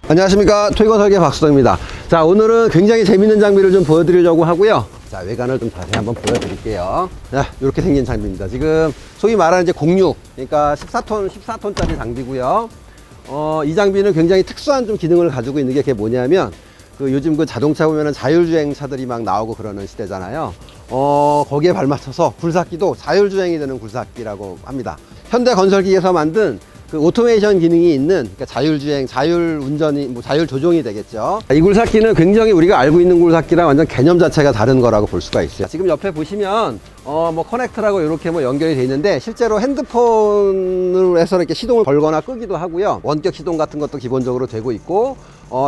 안녕하십니까, 토이건 설계 박수동입니다. 자, 오늘은 굉장히 재밌는 장비를 좀 보여드리려고 하고요. 자, 외관을 좀 자세히 한번 보여드릴게요. 자, 이렇게 생긴 장비입니다. 지금 소위 말하는 이제 06, 그러니까 14톤짜리 장비고요. 이 장비는 굉장히 특수한 좀 기능을 가지고 있는 게 그게 뭐냐면, 요즘 그 자동차 보면은 자율주행 차들이 막 나오고 그러는 시대잖아요. 거기에 발맞춰서 굴삭기도 자율주행이 되는 굴삭기라고 합니다. 현대건설기에서 만든 그 오토메이션 기능이 있는, 그러니까 자율주행, 자율운전이, 자율조종이 되겠죠. 이 굴삭기는 굉장히 우리가 알고 있는 굴삭기랑 완전 개념 자체가 다른 거라고 볼 수가 있어요. 지금 옆에 보시면, 커넥터라고 이렇게 연결이 되어 있는데, 실제로 핸드폰으로 해서 이렇게 시동을 걸거나 끄기도 하고요. 원격 시동 같은 것도 기본적으로 되고 있고,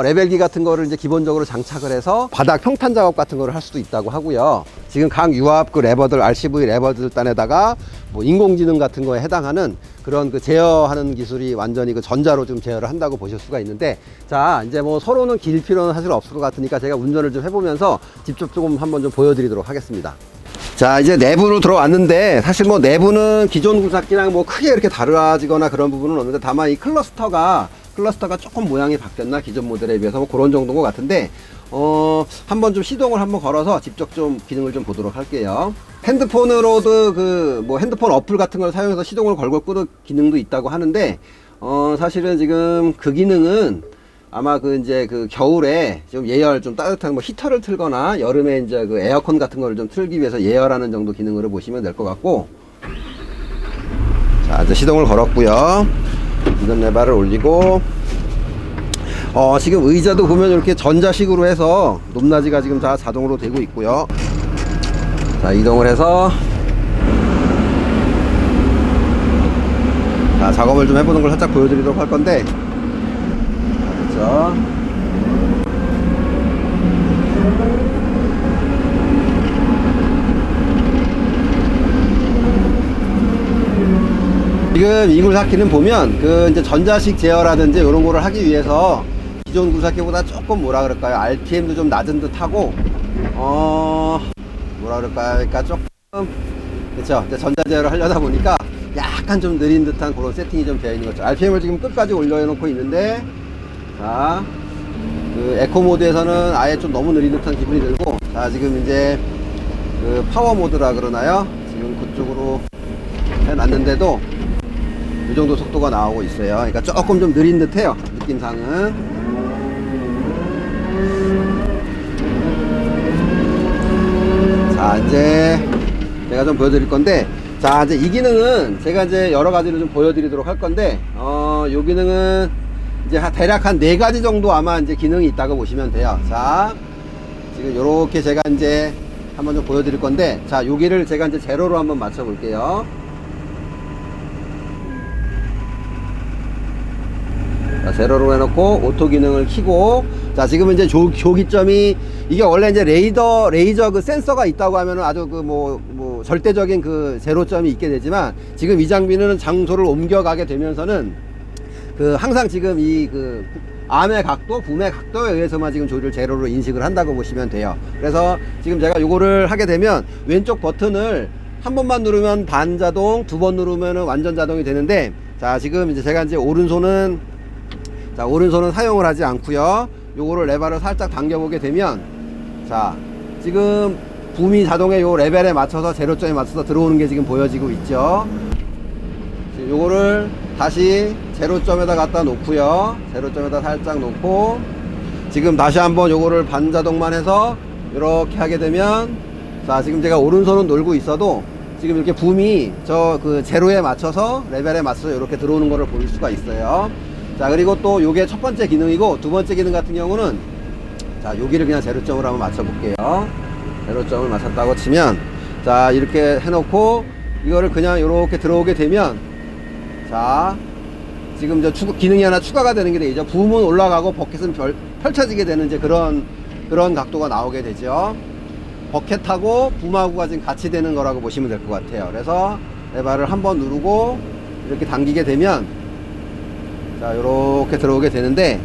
레벨기 같은 거를 이제 기본적으로 장착을 해서 바닥 평탄 작업 같은 거를 할 수도 있다고 하고요. 지금 각 유압 그 레버들, RCV 레버들 단에다가 인공지능 같은 거에 해당하는 그런 그 제어하는 기술이 완전히 그 전자로 좀 제어를 한다고 보실 수가 있는데, 자, 이제 서로는 길 필요는 사실 없을 것 같으니까 제가 운전을 좀 해보면서 직접 조금 한번 좀 보여드리도록 하겠습니다. 자, 이제 내부로 들어왔는데, 사실 내부는 기존 굴삭기랑 크게 이렇게 다르지거나 그런 부분은 없는데, 다만 이 클러스터가 조금 모양이 바뀌었나, 기존 모델에 비해서 그런 정도인 것 같은데, 한번 좀 시동을 한번 걸어서 직접 좀 기능을 좀 보도록 할게요. 핸드폰으로도 핸드폰 어플 같은 걸 사용해서 시동을 걸고 끄는 기능도 있다고 하는데, 사실은 지금 그 기능은 아마 이제 겨울에 좀 예열 좀 따뜻한 히터를 틀거나 여름에 이제 에어컨 같은 거를 좀 틀기 위해서 예열하는 정도 기능으로 보시면 될 것 같고, 자, 이제 시동을 걸었고요. 운전 레버를 올리고, 지금 의자도 보면 이렇게 전자식으로 해서 높낮이가 지금 다 자동으로 되고 있고요. 자, 이동을 해서 자, 작업을 좀 해보는 걸 살짝 보여드리도록 할 건데, 그렇죠. 지금 이 굴삭기는 보면 이제 전자식 제어라든지 이런 거를 하기 위해서 기존 굴삭기보다 조금 RPM도 좀 낮은 듯 하고, 그러니까 조금, 그쵸, 이제 전자 제어를 하려다 보니까 약간 좀 느린 듯한 그런 세팅이 좀 되어 있는 거죠. RPM을 지금 끝까지 올려놓고 있는데, 자, 에코 모드에서는 아예 좀 너무 느린 듯한 기분이 들고, 자, 지금 이제 파워 모드라 그러나요? 지금 그쪽으로 해놨는데도 이 정도 속도가 나오고 있어요. 그러니까 조금 좀 느린 듯 해요, 느낌상은. 자, 이제 제가 좀 보여드릴 건데, 자, 이제 이 기능은 제가 이제 여러 가지를 좀 보여드리도록 할 건데, 요 기능은 이제 대략 한 4가지 정도 아마 이제 기능이 있다고 보시면 돼요. 자, 지금 요렇게 제가 이제 한번 좀 보여드릴 건데, 자, 여기를 제가 이제 제로로 한번 맞춰 볼게요. 자, 제로로 해놓고 오토 기능을 켜고, 자, 지금 이제 조기점이, 이게 원래 이제 레이저 센서가 있다고 하면은 아주 절대적인 제로점이 있게 되지만, 지금 이 장비는 장소를 옮겨가게 되면서는 항상 지금 암의 각도, 붐의 각도에 의해서만 지금 조리를 제로로 인식을 한다고 보시면 돼요. 그래서 지금 제가 요거를 하게 되면 왼쪽 버튼을 한 번만 누르면 반자동, 2번 누르면은 완전 자동이 되는데, 자, 지금 이제 제가 이제 오른손은 사용을 하지 않고요. 요거를 레버를 살짝 당겨보게 되면, 자, 지금 붐이 자동의 요 레벨에 맞춰서 제로점에 맞춰서 들어오는 게 지금 보여지고 있죠. 지금 요거를 다시 제로점에다 갖다 놓고요. 제로점에다 살짝 놓고, 지금 다시 한번 요거를 반자동만 해서 이렇게 하게 되면, 자, 지금 제가 오른손은 놀고 있어도 지금 이렇게 붐이 제로에 맞춰서 레벨에 맞춰서 이렇게 들어오는 거를 볼 수가 있어요. 자, 그리고 또 요게 첫 번째 기능이고, 두 번째 기능 같은 경우는, 자, 여기를 그냥 제로점으로 한번 맞춰 볼게요. 제로점을 맞췄다고 치면, 자, 이렇게 해놓고 이거를 그냥 이렇게 들어오게 되면, 자, 지금 이제 기능이 하나 추가가 되는 게 되죠. 붐은 올라가고 버켓은 펼쳐지게 되는 이제 그런 각도가 나오게 되죠. 버켓하고 붐하고가 지금 같이 되는 거라고 보시면 될 것 같아요. 그래서 레버를 한번 누르고 이렇게 당기게 되면, 자, 요렇게 들어오게 되는데,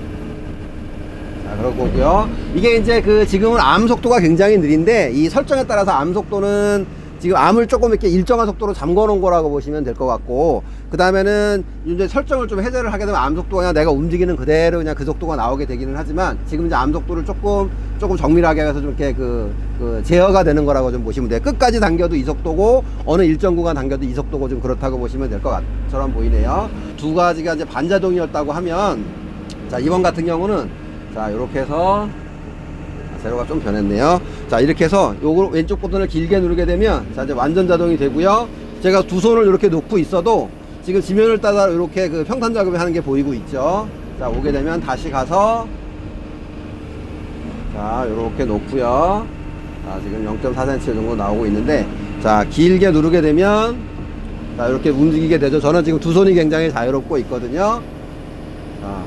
자, 그럴 거고요. 이게 이제 지금은 암 속도가 굉장히 느린데, 이 설정에 따라서 암 속도는 지금 암을 조금 이렇게 일정한 속도로 잠궈 놓은 거라고 보시면 될 것 같고, 그 다음에는 이제 설정을 좀 해제를 하게 되면 암 속도가 그냥 내가 움직이는 그대로 그냥 그 속도가 나오게 되기는 하지만, 지금 이제 암 속도를 조금 정밀하게 해서 좀 이렇게 제어가 되는 거라고 좀 보시면 돼요. 끝까지 당겨도 이 속도고, 어느 일정 구간 당겨도 이 속도고, 좀 그렇다고 보시면 될 것처럼 보이네요. 두 가지가 이제 반자동이었다고 하면, 자, 이번 같은 경우는, 자, 이렇게 해서, 세로가 좀 변했네요. 자, 이렇게 해서 요거 왼쪽 버튼을 길게 누르게 되면, 자, 이제 완전 자동이 되고요. 제가 두 손을 이렇게 놓고 있어도 지금 지면을 따라 이렇게 그 평탄 작업을 하는 게 보이고 있죠. 자, 오게 되면 다시 가서, 자, 요렇게 놓고요. 자, 지금 0.4cm 정도 나오고 있는데, 자, 길게 누르게 되면, 자, 이렇게 움직이게 되죠. 저는 지금 두 손이 굉장히 자유롭고 있거든요. 자,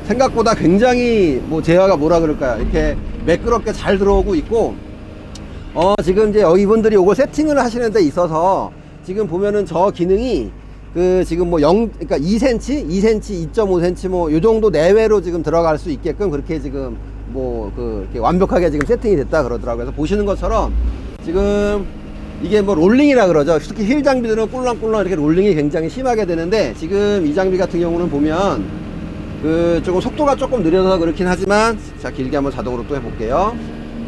생각보다 굉장히 제어가 뭐라 그럴까요? 이렇게 매끄럽게 잘 들어오고 있고, 지금 이제 이분들이 요거 세팅을 하시는 데 있어서, 지금 보면은 저 기능이 지금 그러니까 2cm, 2cm, 2.5cm 요 정도 내외로 지금 들어갈 수 있게끔 그렇게 지금 이렇게 완벽하게 지금 세팅이 됐다 그러더라고요. 그래서 보시는 것처럼 지금 이게 롤링이라 그러죠. 특히 휠 장비들은 꿀렁꿀렁 이렇게 롤링이 굉장히 심하게 되는데, 지금 이 장비 같은 경우는 보면 조금 속도가 조금 느려서 그렇긴 하지만, 자, 길게 한번 자동으로 또 해볼게요.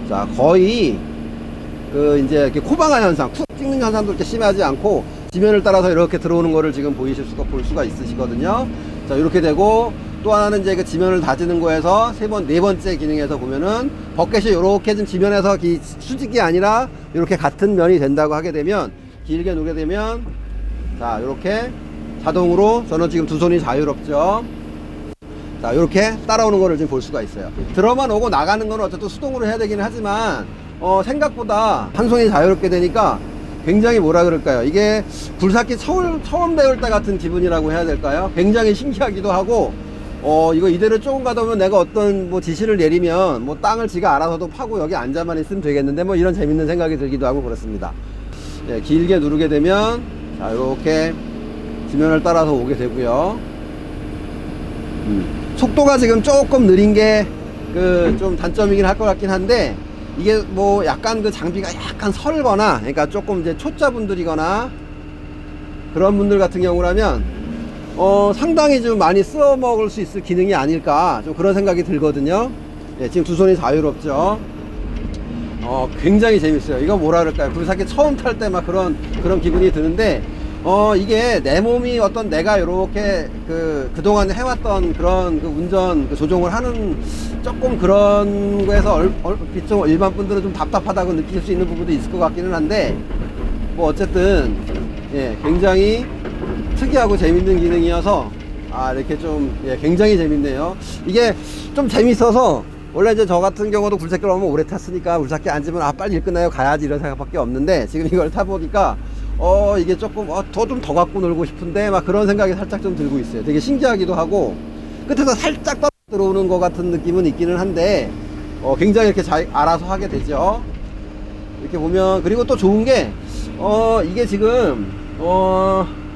자, 거의 이제 이렇게 코방화 현상, 쿡 찍는 현상도 이렇게 심하지 않고, 지면을 따라서 이렇게 들어오는 거를 지금 볼 수가 있으시거든요. 자, 이렇게 되고, 또 하나는 이제 지면을 다지는 거에서 네 번째 기능에서 보면은 버켓이 이렇게 좀 지면에서 수직이 아니라 이렇게 같은 면이 된다고 하게 되면, 길게 누르게 되면, 자, 이렇게 자동으로, 저는 지금 두 손이 자유롭죠. 자, 이렇게 따라오는 거를 지금 볼 수가 있어요. 들어만 오고 나가는 거는 어쨌든 수동으로 해야 되기는 하지만, 생각보다 한 손이 자유롭게 되니까 굉장히 뭐라 그럴까요? 이게 굴삭기 처음 배울 때 같은 기분이라고 해야 될까요? 굉장히 신기하기도 하고, 이거 이대로 조금 가다 보면 내가 어떤 지시를 내리면 땅을 지가 알아서도 파고 여기 앉아만 있으면 되겠는데, 이런 재밌는 생각이 들기도 하고 그렇습니다. 네, 길게 누르게 되면, 자, 이렇게 지면을 따라서 오게 되고요. 속도가 지금 조금 느린 게 좀 단점이긴 할 것 같긴 한데, 이게 약간 장비가 약간 설거나, 그러니까 조금 이제 초짜분들이거나 그런 분들 같은 경우라면 상당히 좀 많이 쓰어 먹을 수 있을 기능이 아닐까, 좀 그런 생각이 들거든요. 네, 지금 두 손이 자유롭죠. 굉장히 재밌어요. 이거 뭐라 그럴까요? 굴삭기 처음 탈 때 그런 기분이 드는데, 이게 내 몸이 내가 요렇게 그동안 해왔던 그런 운전 조종을 하는 조금 그런 거에서 얼핏 좀 일반 분들은 좀 답답하다고 느낄 수 있는 부분도 있을 것 같기는 한데, 어쨌든, 예, 굉장히 특이하고 재밌는 기능이어서, 이렇게 좀, 예, 굉장히 재밌네요. 이게 좀 재밌어서, 원래 이제 저 같은 경우도 굴삭기를 너무 오래 탔으니까 굴삭기 앉으면 빨리 일 끝나요 가야지 이런 생각밖에 없는데, 지금 이걸 타보니까 이게 조금 좀 더 갖고 놀고 싶은데 그런 생각이 살짝 좀 들고 있어요. 되게 신기하기도 하고, 끝에서 살짝 들어오는 것 같은 느낌은 있기는 한데, 굉장히 이렇게 잘 알아서 하게 되죠. 이렇게 보면. 그리고 또 좋은 게 이게 지금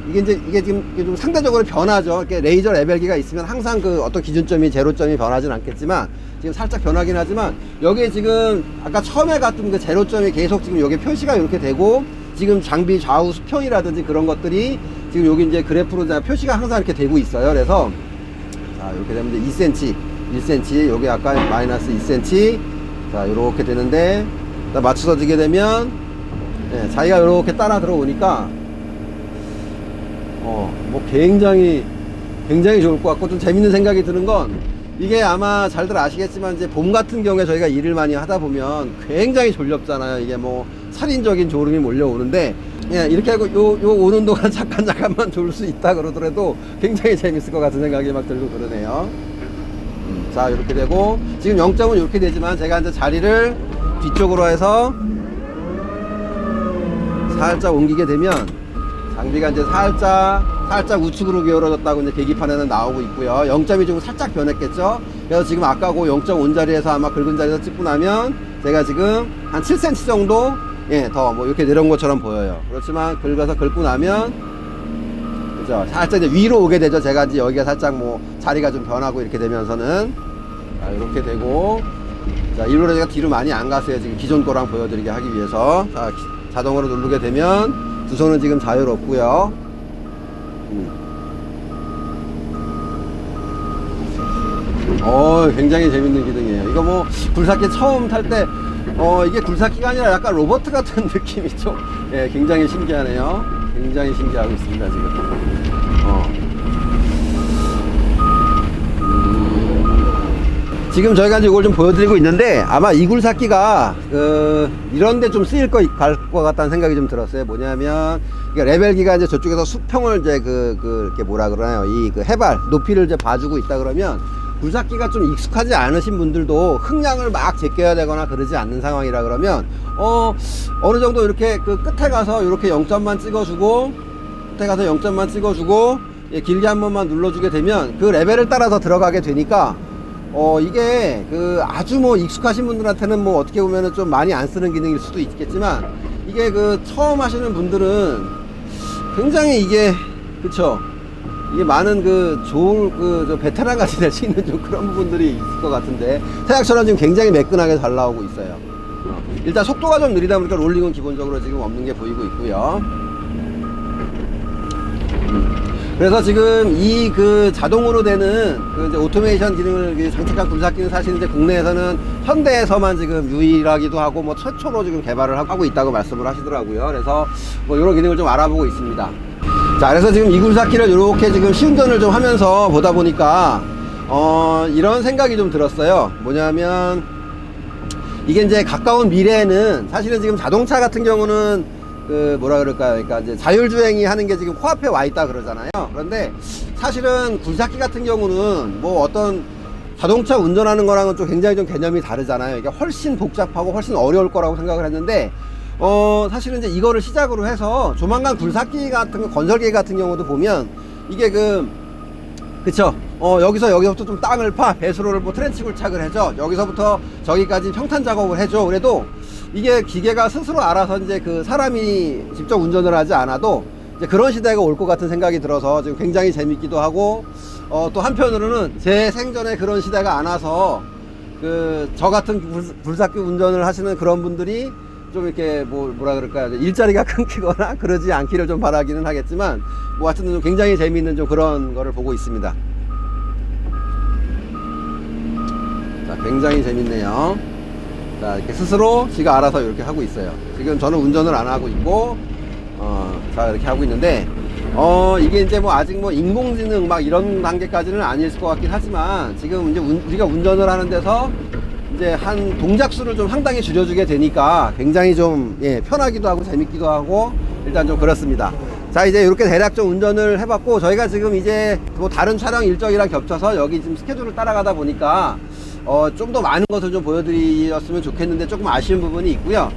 이게 지금 좀 상대적으로 변하죠. 이렇게 레이저 레벨기가 있으면 항상 어떤 기준점이 제로점이 변하진 않겠지만, 지금 살짝 변하긴 하지만, 여기에 지금 아까 처음에 갔던 제로점이 계속 지금 여기 표시가 이렇게 되고, 지금 장비 좌우 수평이라든지 그런 것들이 지금 여기 이제 그래프로 표시가 항상 이렇게 되고 있어요. 그래서, 자, 이렇게 되면 이제 2cm, 1cm, 여기 아까 마이너스 2cm, 자, 이렇게 되는데, 맞춰서 지게 되면, 예, 자기가 이렇게 따라 들어오니까, 굉장히 좋을 것 같고, 좀 재밌는 생각이 드는 건, 이게 아마 잘들 아시겠지만, 이제 봄 같은 경우에 저희가 일을 많이 하다 보면 굉장히 졸렵잖아요. 이게 살인적인 졸음이 몰려오는데, 예, 이렇게 하고 요 오는 동안 잠깐만 졸 수 있다 그러더라도 굉장히 재밌을 것 같은 생각이 들고 그러네요. 자, 이렇게 되고, 지금 0점은 이렇게 되지만, 제가 이제 자리를 뒤쪽으로 해서 살짝 옮기게 되면, 장비가 이제 살짝 우측으로 기울어졌다고 이제 계기판에는 나오고 있고요. 0점이 좀 살짝 변했겠죠. 그래서 지금 아까 0.5 자리에서 아마 긁은 자리에서 찍고 나면, 제가 지금 한 7cm 정도, 예, 더 이렇게 내려온 것처럼 보여요. 그렇지만 긁고 나면, 그죠, 살짝 이제 위로 오게 되죠. 제가 이제 여기가 살짝 자리가 좀 변하고 이렇게 되면서는, 자, 이렇게 되고, 자, 일부러 제가 뒤로 많이 안 갔어요. 지금 기존 거랑 보여드리게 하기 위해서. 자, 자동으로 누르게 되면 두 손은 지금 자유롭고요. 굉장히 재밌는 기능이에요. 이거 뭐 굴삭기 처음 탈 때 이게 굴삭기가 아니라 약간 로봇 같은 느낌이 좀 굉장히 신기하네요. 굉장히 신기하고 있습니다 지금. 지금 저희가 이제 이걸 좀 보여드리고 있는데 아마 이 굴삭기가 이런데 좀 쓰일 것 같다는 생각이 좀 들었어요. 뭐냐면 레벨기가 이제 저쪽에서 수평을 이제 이렇게 뭐라 그러나요? 이 해발 높이를 이제 봐주고 있다 그러면 굴삭기가 좀 익숙하지 않으신 분들도 흥량을 막 제껴야 되거나 그러지 않는 상황이라 그러면 어느 정도 이렇게 끝에 가서 이렇게 0점만 찍어주고 끝에 가서 0점만 찍어주고 길게 한 번만 눌러주게 되면 그 레벨을 따라서 들어가게 되니까 이게 아주 뭐 익숙하신 분들한테는 뭐 어떻게 보면은 좀 많이 안 쓰는 기능일 수도 있겠지만 이게 처음 하시는 분들은 굉장히 이게 그쵸, 이게 많은 좋은 베테랑 같이 될 수 있는 좀 그런 부분들이 있을 것 같은데 태양처럼 지금 굉장히 매끈하게 잘 나오고 있어요. 일단 속도가 좀 느리다 보니까 롤링은 기본적으로 지금 없는 게 보이고 있고요. 그래서 지금 이 자동으로 되는 이제 오토메이션 기능을 장착한 굴삭기는 사실 이제 국내에서는 현대에서만 지금 유일하기도 하고 뭐 최초로 지금 개발을 하고 있다고 말씀을 하시더라고요. 그래서 뭐 이런 기능을 좀 알아보고 있습니다. 자, 그래서 지금 이 굴삭기를 이렇게 지금 시운전을 좀 하면서 보다 보니까 이런 생각이 좀 들었어요. 뭐냐면 이게 이제 가까운 미래에는 사실은 지금 자동차 같은 경우는 뭐라 그럴까요? 그러니까 이제 자율주행이 하는 게 지금 코앞에 와 있다 그러잖아요. 그런데 사실은 굴삭기 같은 경우는 뭐 어떤 자동차 운전하는 거랑은 좀 굉장히 좀 개념이 다르잖아요. 이게 훨씬 복잡하고 훨씬 어려울 거라고 생각을 했는데 사실은 이제 이거를 시작으로 해서 조만간 굴삭기 같은 거, 건설기 같은 경우도 보면 이게 그쵸, 여기서부터 좀 땅을 파, 배수로를 뭐 트렌치 굴착을 해줘, 여기서부터 저기까지 평탄 작업을 해줘. 그래도 이게 기계가 스스로 알아서 이제 사람이 직접 운전을 하지 않아도 이제 그런 시대가 올 것 같은 생각이 들어서 지금 굉장히 재밌기도 하고 또 한편으로는 제 생전에 그런 시대가 안 와서 저 같은 굴삭기 운전을 하시는 그런 분들이 좀 이렇게 뭐라 그럴까요, 일자리가 끊기거나 그러지 않기를 좀 바라기는 하겠지만 뭐 하여튼 좀 굉장히 재미있는 좀 그런 거를 보고 있습니다. 자, 굉장히 재밌네요. 자, 이렇게 스스로 지가 알아서 이렇게 하고 있어요. 지금 저는 운전을 안 하고 있고 자, 이렇게 하고 있는데 이게 이제 뭐 아직 뭐 인공지능 막 이런 단계까지는 아닐 것 같긴 하지만 지금 이제 우리가 운전을 하는 데서 이제 한 동작 수를 좀 상당히 줄여주게 되니까 굉장히 좀 편하기도 하고 재밌기도 하고 일단 좀 그렇습니다. 자, 이제 이렇게 대략 좀 운전을 해봤고 저희가 지금 이제 뭐 다른 촬영 일정이랑 겹쳐서 여기 지금 스케줄을 따라가다 보니까 좀 더 많은 것을 좀 보여드렸으면 좋겠는데 조금 아쉬운 부분이 있고요.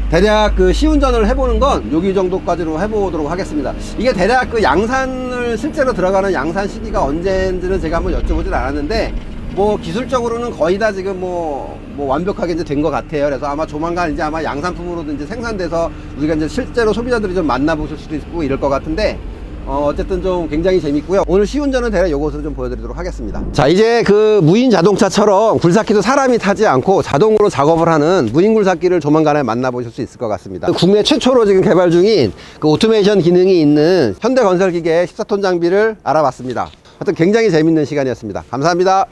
대략 시운전을 해보는 건 여기 정도까지로 해보도록 하겠습니다. 이게 대략 양산을 실제로 들어가는 양산 시기가 언제인지는 제가 한번 여쭤보진 않았는데 뭐 기술적으로는 거의 다 지금 뭐 완벽하게 이제 된 것 같아요. 그래서 아마 조만간 이제 아마 양산품으로도 이제 생산돼서 우리가 이제 실제로 소비자들이 좀 만나보실 수도 있고 이럴 것 같은데 어쨌든 좀 굉장히 재밌고요. 오늘 시운전은 대략 요것으로 좀 보여드리도록 하겠습니다. 자, 이제 무인 자동차처럼 굴삭기도 사람이 타지 않고 자동으로 작업을 하는 무인 굴삭기를 조만간에 만나보실 수 있을 것 같습니다. 국내 최초로 지금 개발 중인 오토메이션 기능이 있는 현대건설기계 14톤 장비를 알아봤습니다. 하여튼 굉장히 재밌는 시간이었습니다. 감사합니다.